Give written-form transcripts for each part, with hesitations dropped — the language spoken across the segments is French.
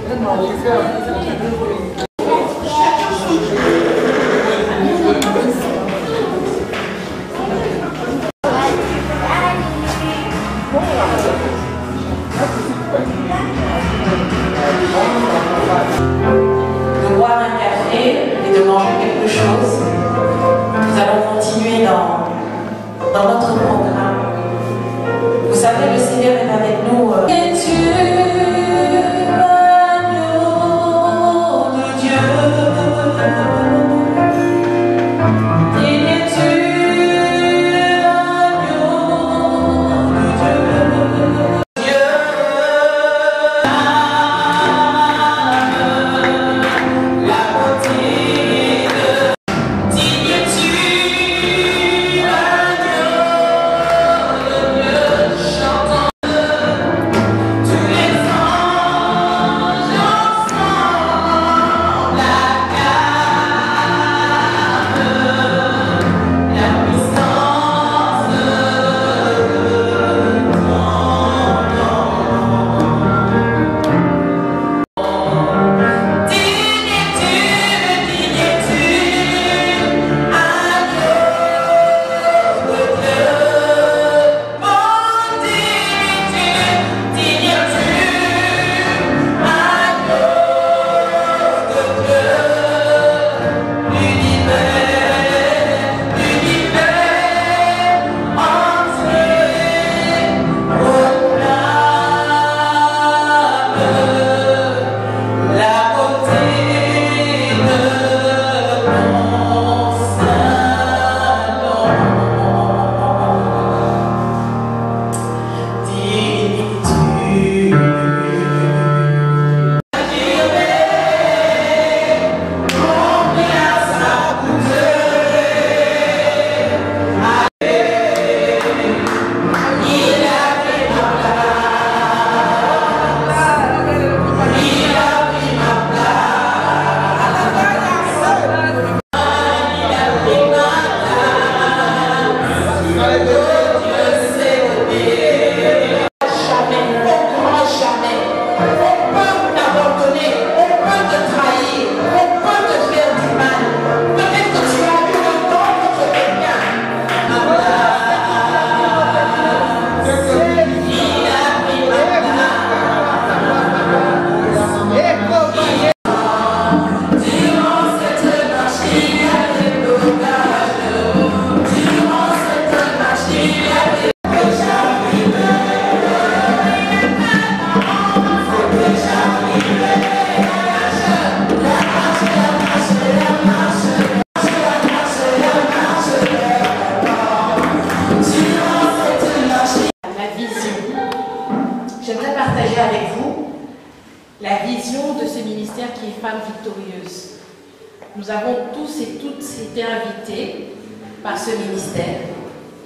De boire un café et de manger quelque chose. Nous allons continuer dans notre programme. Vous savez, le Seigneur est avec nous. J'aimerais partager avec vous la vision de ce ministère qui est Femmes Victorieuses. Nous avons tous et toutes été invités par ce ministère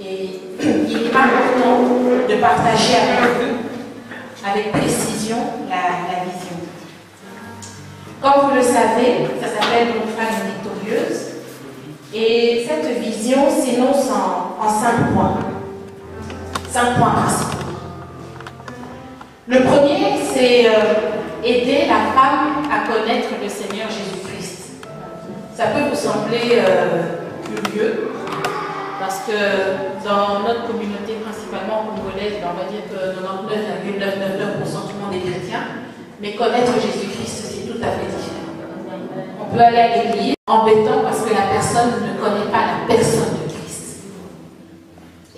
et il est important de partager avec vous, avec précision, la vision. Comme vous le savez, ça s'appelle donc Femmes Victorieuses et cette vision s'énonce en 5 points. 5 points principaux. Le premier, c'est aider la femme à connaître le Seigneur Jésus-Christ. Ça peut vous sembler curieux, parce que dans notre communauté, principalement congolaise, on va dire que 99,999% tout le monde est chrétien, mais connaître Jésus-Christ, c'est tout à fait différent. On peut aller à l'église, embêtant parce que la personne ne connaît pas la personne de Christ.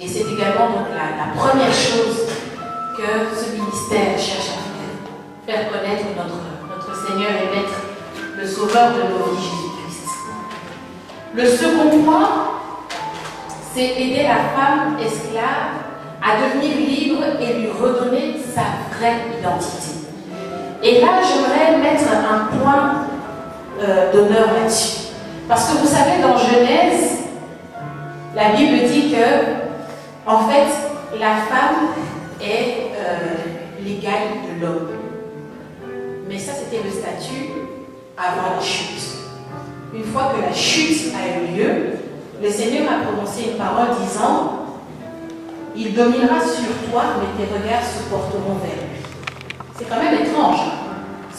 Et c'est également donc, la première chose que ce ministère cherche à faire connaître notre Seigneur et Maître, le Sauveur de nos vies, Jésus-Christ. Le second point, c'est aider la femme esclave à devenir libre et lui redonner sa vraie identité. Et là, j'aimerais mettre un point d'honneur là-dessus. Parce que vous savez, dans Genèse, la Bible dit que, en fait, la femme est l'égale de l'homme. Mais ça, c'était le statut avant la chute. Une fois que la chute a eu lieu, le Seigneur a prononcé une parole disant « Il dominera sur toi, mais tes regards se porteront vers lui ». C'est quand même étrange.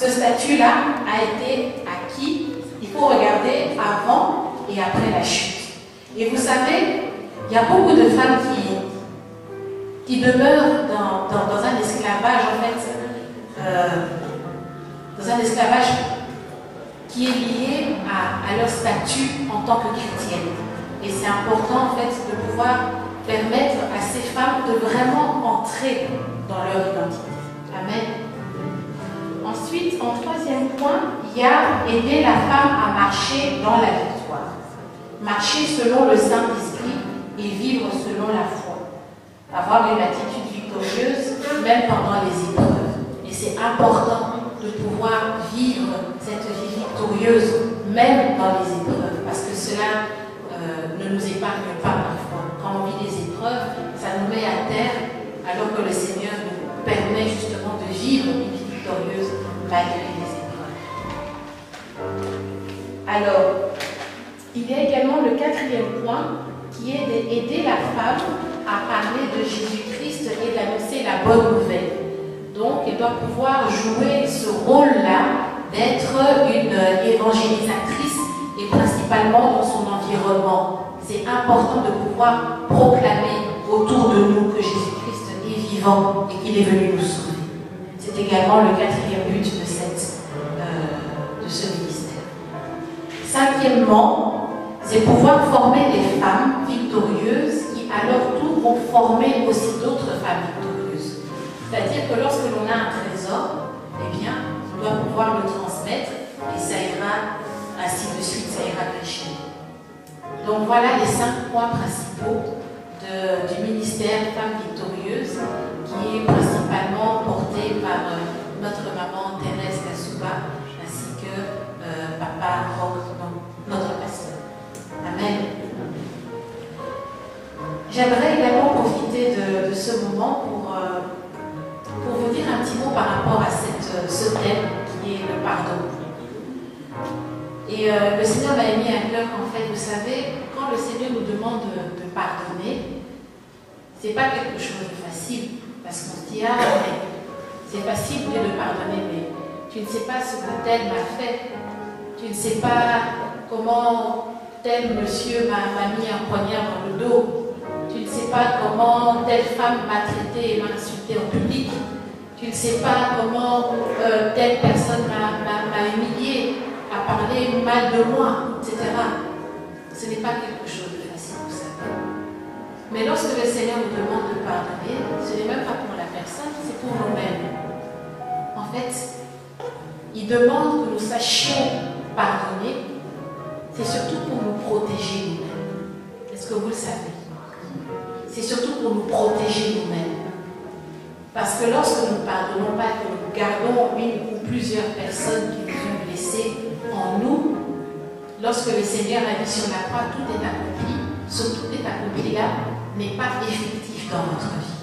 Ce statut-là a été acquis, il faut regarder avant et après la chute. Et vous savez, il y a beaucoup de femmes qui demeurent dans un esclavage, en fait, dans un esclavage qui est lié à leur statut en tant que chrétienne. Et c'est important, en fait, de pouvoir permettre à ces femmes de vraiment entrer dans leur identité. Amen. Ensuite, en troisième point, il y a aider la femme à marcher dans la victoire. Marcher selon le Saint-Esprit et vivre selon la foi. Avoir une attitude victorieuse, même pendant les épreuves. Et c'est important de pouvoir vivre cette vie victorieuse, même dans les épreuves, parce que cela ne nous épargne pas parfois. Quand on vit des épreuves, ça nous met à terre, alors que le Seigneur nous permet justement de vivre une vie victorieuse malgré les épreuves. Alors, il y a également le quatrième point, qui est d'aider la femme à parler de Jésus-Christ et d'annoncer la bonne nouvelle. Donc, elle doit pouvoir jouer ce rôle-là d'être une évangélisatrice et principalement dans son environnement. C'est important de pouvoir proclamer autour de nous que Jésus-Christ est vivant et qu'il est venu nous sauver. C'est également le quatrième but de ce ministère. Cinquièmement, c'est pouvoir former des femmes victorieuses qui à leur tour vont former aussi d'autres femmes victorieuses. C'est-à-dire que lorsque l'on a un trésor, eh bien, on doit pouvoir le transmettre et ça ira ainsi de suite, ça ira crescendo. Donc voilà les 5 points principaux du ministère Femmes Victorieuses qui est principalement porté par notre maman Thérèse Kasuba ainsi que papa Roch, notre pasteur. Amen. J'aimerais également profiter de ce moment pour vous dire un petit mot par rapport à ce thème qui est le pardon. Et le Seigneur m'a mis à cœur qu'en fait, vous savez, quand le Seigneur nous demande de pardonner, c'est pas quelque chose de facile. Parce qu'on se dit, ah, mais c'est facile de pardonner, mais tu ne sais pas ce que tel m'a fait. Tu ne sais pas comment tel monsieur m'a mis un poignard dans le dos. Tu ne sais pas comment telle femme m'a traité et m'a insulté en public. Tu ne sais pas comment telle personne m'a humilié, a parlé mal de moi, etc. Ce n'est pas quelque chose de facile, vous savez. Mais lorsque le Seigneur nous demande de pardonner, ce n'est même pas pour la personne, c'est pour nous-mêmes. En fait, il demande que nous sachions pardonner, c'est surtout pour nous protéger nous-mêmes. Est-ce que vous le savez? C'est surtout pour nous protéger nous-mêmes. Parce que lorsque nous ne pardonnons pas, que nous gardons une ou plusieurs personnes qui nous ont blessés en nous, lorsque le Seigneur a dit sur la croix, tout est accompli, ce tout est accompli là n'est pas effectif dans notre vie.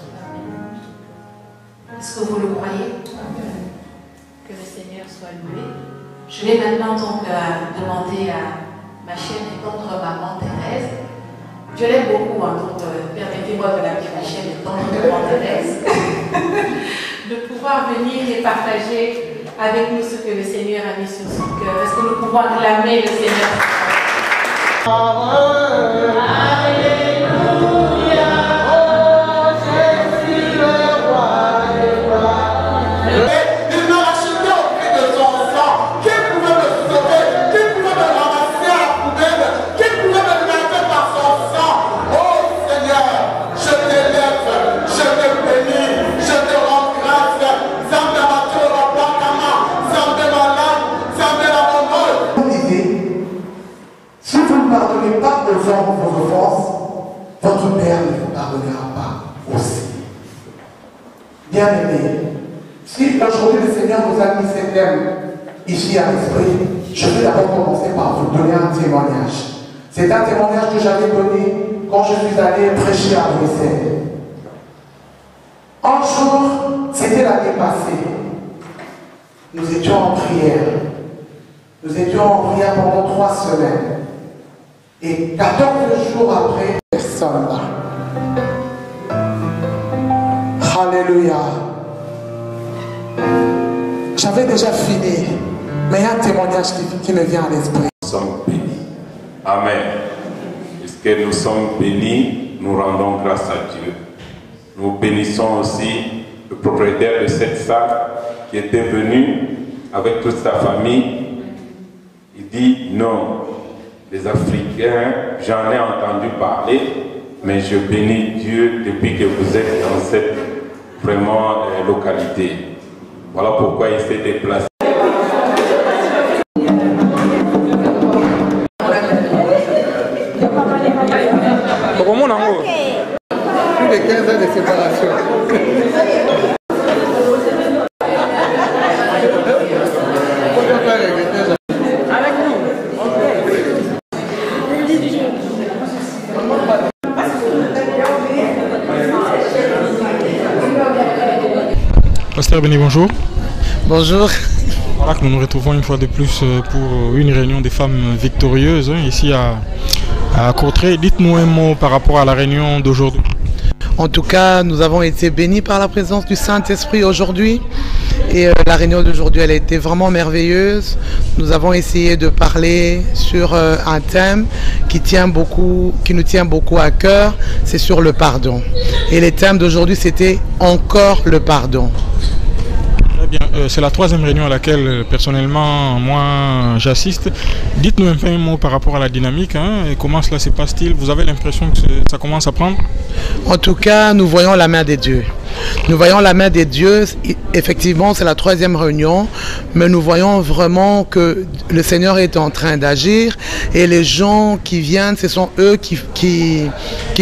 Est-ce que vous le croyez? Que le Seigneur soit loué. Je vais maintenant donc demander à ma chère et tendre maman Thérèse. Je l'aime beaucoup, hein, donc permettez-moi de l'appeler ma chère et tendre maman Thérèse, de pouvoir venir et partager avec nous ce que le Seigneur a mis sur son cœur. Est-ce que nous pouvons acclamer le Seigneur? Vos offenses, votre Père ne vous pardonnera pas aussi. Bien-aimés, si aujourd'hui le Seigneur vous a mis ces thèmes ici à l'esprit, je vais d'abord commencer par vous donner un témoignage. C'est un témoignage que j'avais donné quand je suis allé prêcher à Bruxelles. Un jour, c'était l'année passée, nous étions en prière. Nous étions en prière pendant 3 semaines. Et 14 jours après, personne là. Alléluia. J'avais vais déjà finir. Mais il y a un témoignage qui me vient à l'esprit. Nous sommes bénis. Amen. Puisque nous sommes bénis, nous rendons grâce à Dieu. Nous bénissons aussi le propriétaire de cette salle qui était venu avec toute sa famille. Il dit non, les Africains, j'en ai entendu parler, mais je bénis Dieu depuis que vous êtes dans cette vraiment localité. Voilà pourquoi il s'est déplacé. Plus de 15 ans de séparation. Avec nous. Pasteur Béni, bonjour. Bonjour. Voilà que nous nous retrouvons une fois de plus pour une réunion des femmes victorieuses ici à Courtrai. Dites-nous un mot par rapport à la réunion d'aujourd'hui. En tout cas, nous avons été bénis par la présence du Saint-Esprit aujourd'hui. Et la réunion d'aujourd'hui, elle a été vraiment merveilleuse. Nous avons essayé de parler sur un thème qui nous tient beaucoup à cœur, c'est sur le pardon. Et le thème d'aujourd'hui, c'était encore le pardon. Très bien, c'est la troisième réunion à laquelle personnellement moi j'assiste. Dites-nous un peu un mot par rapport à la dynamique, et comment cela se passe-t-il? Vous avez l'impression que ça commence à prendre? En tout cas, nous voyons la main des dieux. Nous voyons la main des dieux. Effectivement, c'est la troisième réunion, mais nous voyons vraiment que le Seigneur est en train d'agir et les gens qui viennent, ce sont eux qui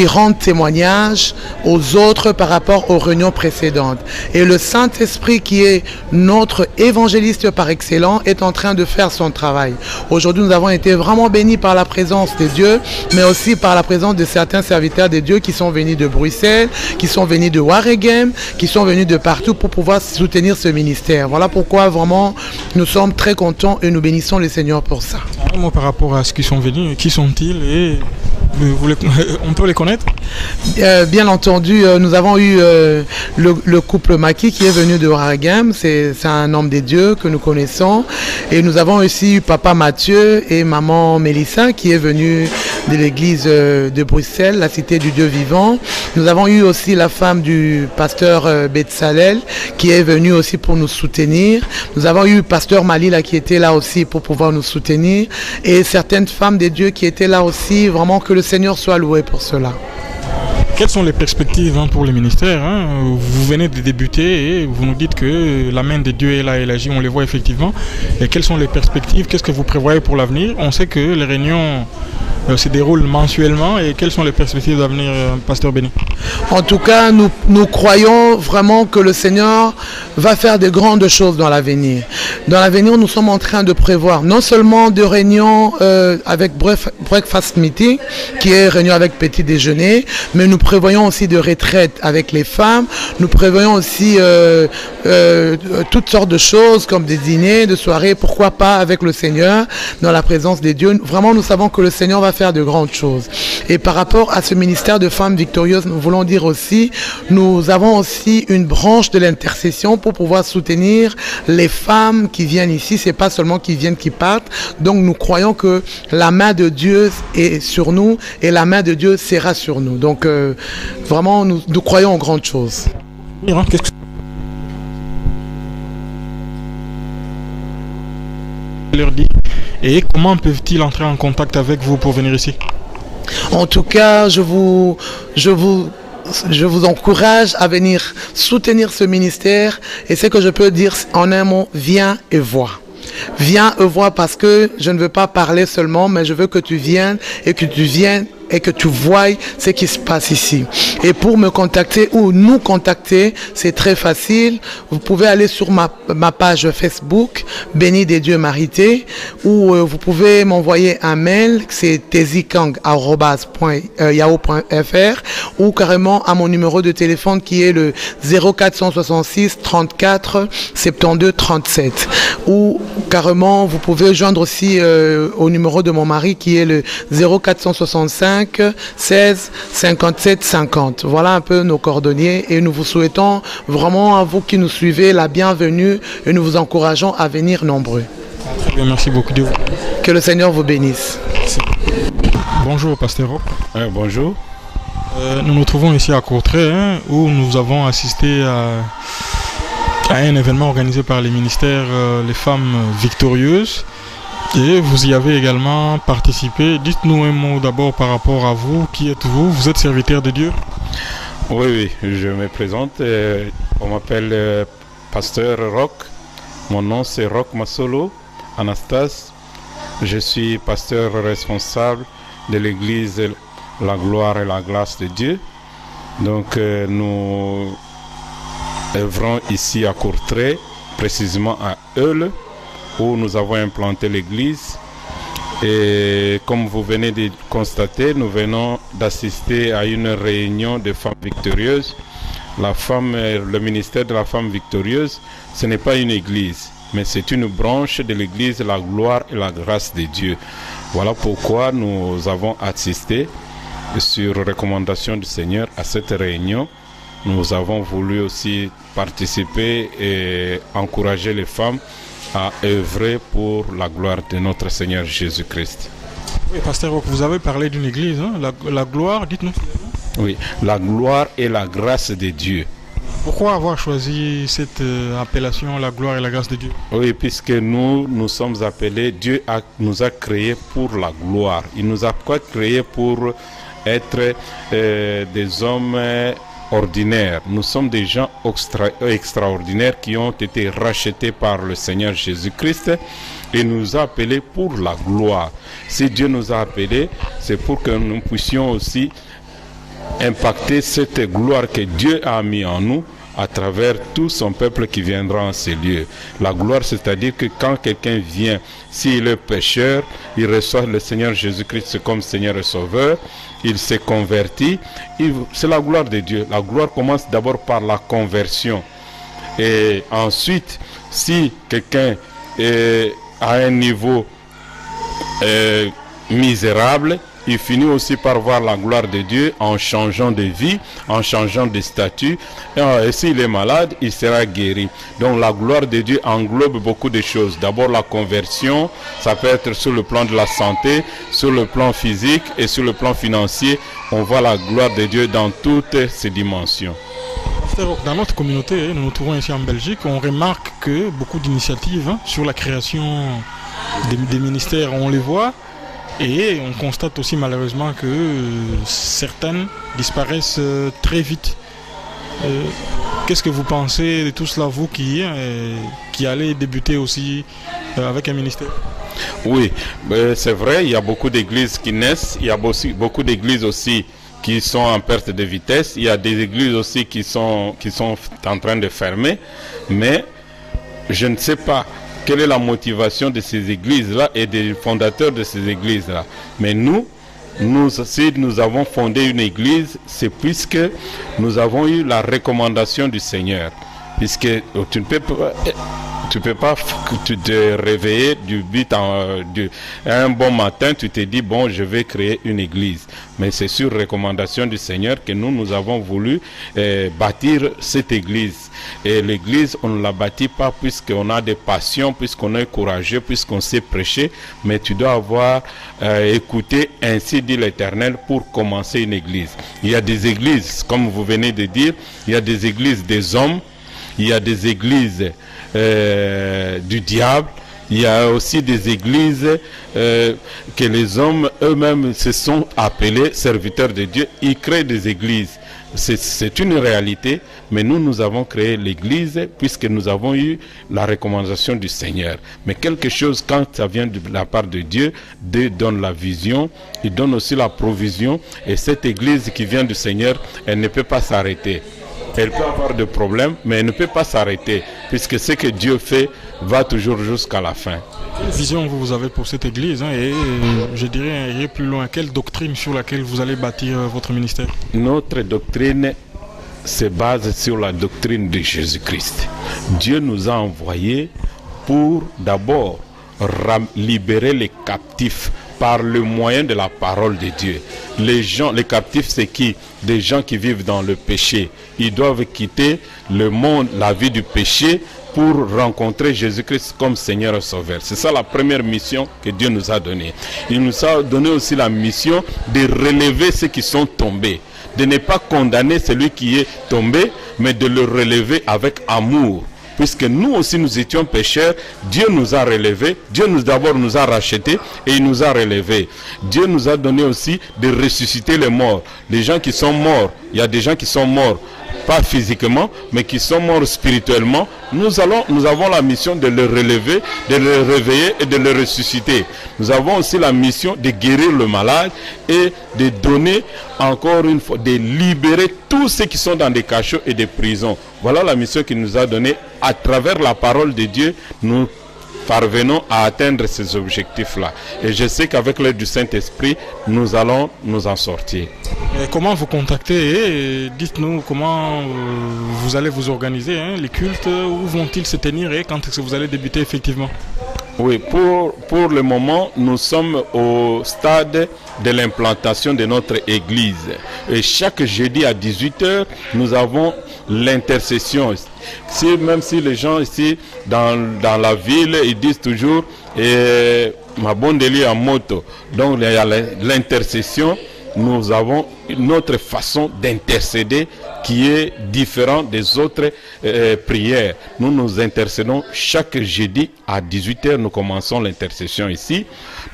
rendent témoignage aux autres par rapport aux réunions précédentes. Et le Saint-Esprit, qui est notre évangéliste par excellence, est en train de faire son travail. Aujourd'hui, nous avons été vraiment bénis par la présence des dieux, mais aussi par la présence de certains serviteurs de Dieu qui sont venus de Bruxelles, qui sont venus de Waregem, qui sont venus de partout pour pouvoir soutenir ce ministère. Voilà pourquoi vraiment nous sommes très contents et nous bénissons le Seigneur pour ça. Un mot par rapport à ceux qui sont venus, qui sont-ils et on peut les connaître? Bien entendu, nous avons eu le couple Maki qui est venu de Waregem, c'est un homme des dieux que nous connaissons, et nous avons aussi eu papa Mathieu et maman Mélissa qui est venue de l'église de Bruxelles, la cité du Dieu vivant. Nous avons eu aussi la femme du pasteur Betsalel qui est venue aussi pour nous soutenir. Nous avons eu pasteur Malila qui était là aussi pour pouvoir nous soutenir, et certaines femmes des dieux qui étaient là aussi. Vraiment que le Seigneur soit loué pour cela. Quelles sont les perspectives pour le ministère? Vous venez de débuter et vous nous dites que la main de Dieu est là et elle agit, on les voit effectivement. Et quelles sont les perspectives? Qu'est-ce que vous prévoyez pour l'avenir? On sait que les réunions se déroulent mensuellement, et quelles sont les perspectives d'avenir, pasteur Béni? En tout cas, nous croyons vraiment que le Seigneur va faire de grandes choses dans l'avenir. Dans l'avenir, nous sommes en train de prévoir non seulement de réunions avec breakfast meeting, qui est réunion avec petit déjeuner, mais nous prévoyons aussi de retraites avec les femmes. Nous prévoyons aussi toutes sortes de choses comme des dîners, de soirées, pourquoi pas avec le Seigneur, dans la présence des dieux. Vraiment, nous savons que le Seigneur va faire de grandes choses. Et par rapport à ce ministère de femmes victorieuses, nous voulons dire aussi, nous avons aussi une branche de l'intercession pour pouvoir soutenir les femmes qui viennent ici. C'est pas seulement qui viennent, qui partent. Donc nous croyons que la main de Dieu est sur nous et la main de Dieu sera sur nous. Donc vraiment, nous croyons en grandes choses. Leur dit, et comment peuvent-ils entrer en contact avec vous pour venir ici? En tout cas, je vous encourage à venir soutenir ce ministère, et ce que je peux dire en un mot, viens et vois. Viens et vois, parce que je ne veux pas parler seulement, mais je veux que tu viennes et que tu viennes et que tu voies ce qui se passe ici. Et pour me contacter ou nous contacter, c'est très facile. Vous pouvez aller sur ma page Facebook, Béni des Dieux Marité, ou vous pouvez m'envoyer un mail, c'est tezikang@yahoo.fr, ou carrément à mon numéro de téléphone qui est le 0466 34 72 37. Ou carrément, vous pouvez joindre aussi au numéro de mon mari qui est le 0465 05 16 57 50. Voilà un peu nos coordonnées et nous vous souhaitons vraiment à vous qui nous suivez la bienvenue et nous vous encourageons à venir nombreux. Très bien, merci beaucoup. Que le Seigneur vous bénisse. Merci. Bonjour, Pasteur Roch. Bonjour. Nous nous trouvons ici à Courtrai, où nous avons assisté à un événement organisé par les ministères Les Femmes Victorieuses. Et vous y avez également participé. Dites-nous un mot d'abord par rapport à vous. Qui êtes-vous? Vous êtes serviteur de Dieu? Oui, je me présente. On m'appelle Pasteur Roch. Mon nom c'est Roch Masolo Anastase. Je suis pasteur responsable de l'église La Gloire et la Grâce de Dieu. Donc nous œuvrons ici à Courtrai, précisément à Eule, où nous avons implanté l'église. Et comme vous venez de constater, nous venons d'assister à une réunion de femmes victorieuses. Le ministère de la femme victorieuse, ce n'est pas une église, mais c'est une branche de l'église La Gloire et la Grâce de Dieu. Voilà pourquoi nous avons assisté sur recommandation du Seigneur à cette réunion. Nous avons voulu aussi participer et encourager les femmes à œuvrer pour la gloire de notre Seigneur Jésus-Christ. Oui, Pasteur Roch, vous avez parlé d'une église, hein? La gloire, dites-nous. Oui, la gloire et la grâce de Dieu. Pourquoi avoir choisi cette appellation, la gloire et la grâce de Dieu? Oui, puisque nous sommes appelés, Dieu nous a créés pour la gloire. Il nous a pas créés pour être des hommes ordinaires. Nous sommes des gens extraordinaires qui ont été rachetés par le Seigneur Jésus-Christ et nous a appelés pour la gloire. Si Dieu nous a appelés, c'est pour que nous puissions aussi impacter cette gloire que Dieu a mis en nous à travers tout son peuple qui viendra en ces lieux. La gloire, c'est-à-dire que quand quelqu'un vient, s'il est pécheur, il reçoit le Seigneur Jésus-Christ comme Seigneur et Sauveur, il s'est converti, c'est la gloire de Dieu. La gloire commence d'abord par la conversion. Et ensuite, si quelqu'un est à un niveau misérable, il finit aussi par voir la gloire de Dieu en changeant de vie, en changeant de statut. Et s'il est malade, il sera guéri. Donc la gloire de Dieu englobe beaucoup de choses. D'abord la conversion, ça peut être sur le plan de la santé, sur le plan physique et sur le plan financier. On voit la gloire de Dieu dans toutes ses dimensions. Dans notre communauté, nous nous trouvons ici en Belgique, on remarque que beaucoup d'initiatives sur la création des ministères, on les voit. Et on constate aussi malheureusement que certaines disparaissent très vite. Qu'est-ce que vous pensez de tout cela, vous qui allez débuter aussi avec un ministère? Oui, c'est vrai, il y a beaucoup d'églises qui naissent, il y a beaucoup d'églises aussi qui sont en perte de vitesse, il y a des églises aussi qui sont en train de fermer, mais je ne sais pas quelle est la motivation de ces églises-là et des fondateurs de ces églises-là. Mais si nous avons fondé une église, c'est puisque nous avons eu la recommandation du Seigneur. Puisque tu ne peux pas te réveiller un bon matin, tu te dis, bon, je vais créer une église. Mais c'est sur recommandation du Seigneur que nous avons voulu bâtir cette église. Et l'église, on ne la bâtit pas puisqu'on a des passions, puisqu'on est courageux, puisqu'on sait prêcher, mais tu dois avoir écouté ainsi dit l'Éternel pour commencer une église. Il y a des églises, comme vous venez de dire, il y a des églises des hommes, il y a des églises du diable, il y a aussi des églises que les hommes eux-mêmes se sont appelés serviteurs de Dieu. Ils créent des églises. C'est une réalité, mais nous avons créé l'église puisque nous avons eu la recommandation du Seigneur. Mais quelque chose, quand ça vient de la part de Dieu, Dieu donne la vision, il donne aussi la provision, et cette église qui vient du Seigneur, elle ne peut pas s'arrêter. Elle peut avoir des problèmes, mais elle ne peut pas s'arrêter, puisque ce que Dieu fait va toujours jusqu'à la fin. Quelle vision vous avez pour cette église, hein, et je dirais aller plus loin, quelle doctrine sur laquelle vous allez bâtir votre ministère? Notre doctrine se base sur la doctrine de Jésus-Christ. Dieu nous a envoyés pour d'abord libérer les captifs, par le moyen de la parole de Dieu. Les gens, les captifs, c'est qui? Des gens qui vivent dans le péché. Ils doivent quitter le monde, la vie du péché, pour rencontrer Jésus-Christ comme Seigneur et Sauveur. C'est ça la première mission que Dieu nous a donnée. Il nous a donné aussi la mission de relever ceux qui sont tombés. De ne pas condamner celui qui est tombé, mais de le relever avec amour. Puisque nous aussi nous étions pécheurs, Dieu nous a relevés, Dieu d'abord nous a rachetés et il nous a relevés. Dieu nous a donné aussi de ressusciter les morts. Les gens qui sont morts, il y a des gens qui sont morts, pas physiquement, mais qui sont morts spirituellement. Nous avons la mission de les relever, de les réveiller et de les ressusciter. Nous avons aussi la mission de guérir le malade et de donner encore une fois, de libérer tous ceux qui sont dans des cachots et des prisons. Voilà la mission qu'il nous a donnée. À travers la parole de Dieu, nous parvenons à atteindre ces objectifs-là. Et je sais qu'avec l'aide du Saint-Esprit, nous allons nous en sortir. Et comment vous contacter? Dites-nous comment vous allez vous organiser, hein, les cultes, où vont-ils se tenir et quand est-ce que vous allez débuter effectivement? Oui, pour le moment, nous sommes au stade de l'implantation de notre église. Et chaque jeudi à 18 h, nous avons l'intercession. Même si les gens ici dans la ville, ils disent toujours ma bonne délit en moto. Donc il y a l'intercession. Nous avons notre façon d'intercéder qui est différente des autres prières. Nous nous intercédons chaque jeudi à 18 h. Nous commençons l'intercession ici.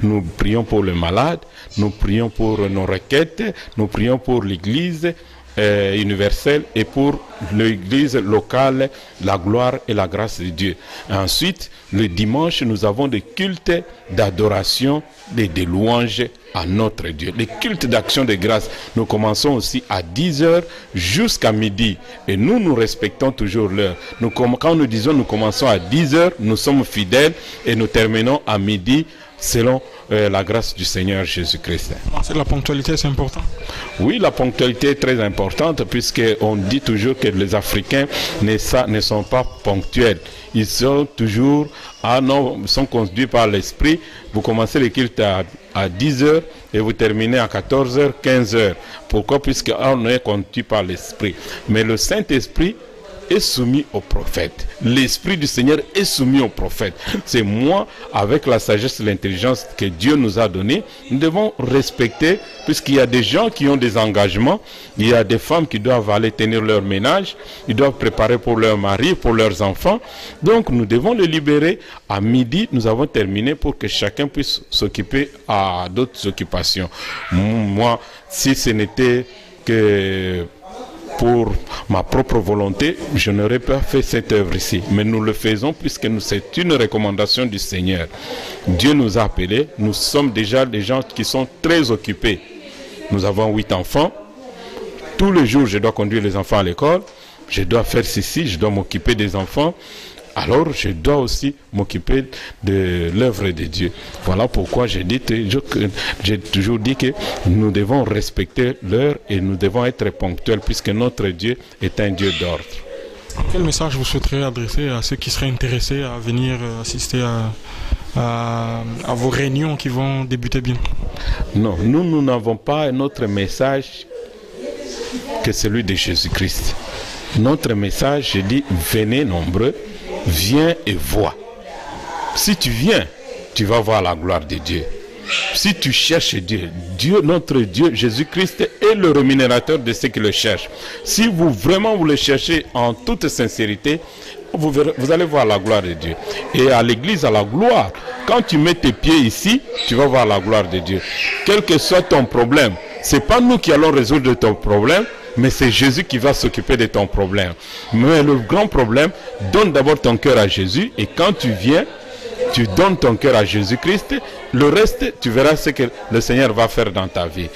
Nous prions pour le malade, nous prions pour nos requêtes, nous prions pour l'église universelle et pour l'église locale, la gloire et la grâce de Dieu. Et ensuite, le dimanche, nous avons des cultes d'adoration et de louanges à notre Dieu. Les cultes d'action de grâce, nous commençons aussi à 10 h jusqu'à midi. Et nous respectons toujours l'heure. Quand nous disons nous commençons à 10 h, nous sommes fidèles et nous terminons à midi selon la grâce du Seigneur Jésus-Christ. La ponctualité, c'est important? Oui, la ponctualité est très importante puisqu'on dit toujours que les Africains ne sont pas ponctuels. Ils sont toujours, sont conduits par l'Esprit. Vous commencez les cultes à 10 h et vous terminez à 14 h, 15 h. Pourquoi? Puisqu'on est conduit par l'Esprit. Mais le Saint-Esprit est soumis au prophète. L'Esprit du Seigneur est soumis au prophète. C'est moi, avec la sagesse et l'intelligence que Dieu nous a donnée, nous devons respecter, puisqu'il y a des gens qui ont des engagements, il y a des femmes qui doivent aller tenir leur ménage, ils doivent préparer pour leur mari, pour leurs enfants. Donc nous devons les libérer. À midi, nous avons terminé pour que chacun puisse s'occuper à d'autres occupations. Moi, si ce n'était que pour ma propre volonté, je n'aurais pas fait cette œuvre ici. Mais nous le faisons puisque c'est une recommandation du Seigneur. Dieu nous a appelés. Nous sommes déjà des gens qui sont très occupés. Nous avons 8 enfants. Tous les jours, je dois conduire les enfants à l'école. Je dois faire ceci, je dois m'occuper des enfants. Alors, je dois aussi m'occuper de l'œuvre de Dieu. Voilà pourquoi j'ai toujours dit que nous devons respecter l'heure et nous devons être ponctuels puisque notre Dieu est un Dieu d'ordre. Quel message vous souhaiterez adresser à ceux qui seraient intéressés à venir assister à vos réunions qui vont débuter bien? Non, nous n'avons pas un autre message que celui de Jésus-Christ. Notre message, je dis, venez nombreux. Viens et vois. Si tu viens, tu vas voir la gloire de Dieu. Si tu cherches Dieu, notre Dieu, Jésus-Christ est le rémunérateur de ceux qui le cherchent. Si vous le cherchez en toute sincérité, vous allez voir la gloire de Dieu. Et à l'église, à la gloire, quand tu mets tes pieds ici, tu vas voir la gloire de Dieu. Quel que soit ton problème, ce n'est pas nous qui allons résoudre ton problème, mais c'est Jésus qui va s'occuper de ton problème. Mais le grand problème, donne d'abord ton cœur à Jésus et quand tu viens, tu donnes ton cœur à Jésus-Christ. Le reste, tu verras ce que le Seigneur va faire dans ta vie.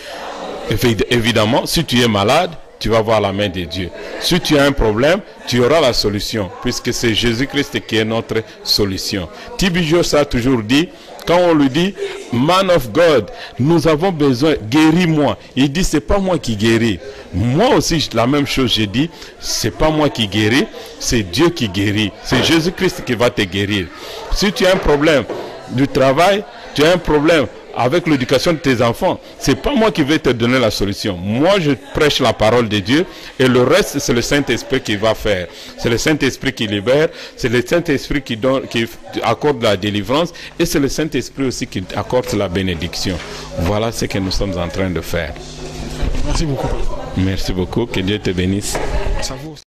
Évidemment, si tu es malade, tu vas voir la main de Dieu. Si tu as un problème, tu auras la solution, puisque c'est Jésus-Christ qui est notre solution. T.B. Jones a toujours dit, quand on lui dit, man of God, nous avons besoin, guéris-moi. Il dit, c'est pas moi qui guéris. Moi aussi, la même chose, j'ai dit, c'est pas moi qui guéris, c'est Dieu qui guérit. C'est Jésus-Christ qui va te guérir. Si tu as un problème du travail, tu as un problème avec l'éducation de tes enfants. C'est pas moi qui vais te donner la solution. Moi, je prêche la parole de Dieu et le reste, c'est le Saint-Esprit qui va faire. C'est le Saint-Esprit qui libère, c'est le Saint-Esprit qui accorde la délivrance et c'est le Saint-Esprit aussi qui accorde la bénédiction. Voilà ce que nous sommes en train de faire. Merci beaucoup. Merci beaucoup. Que Dieu te bénisse. Ça vous.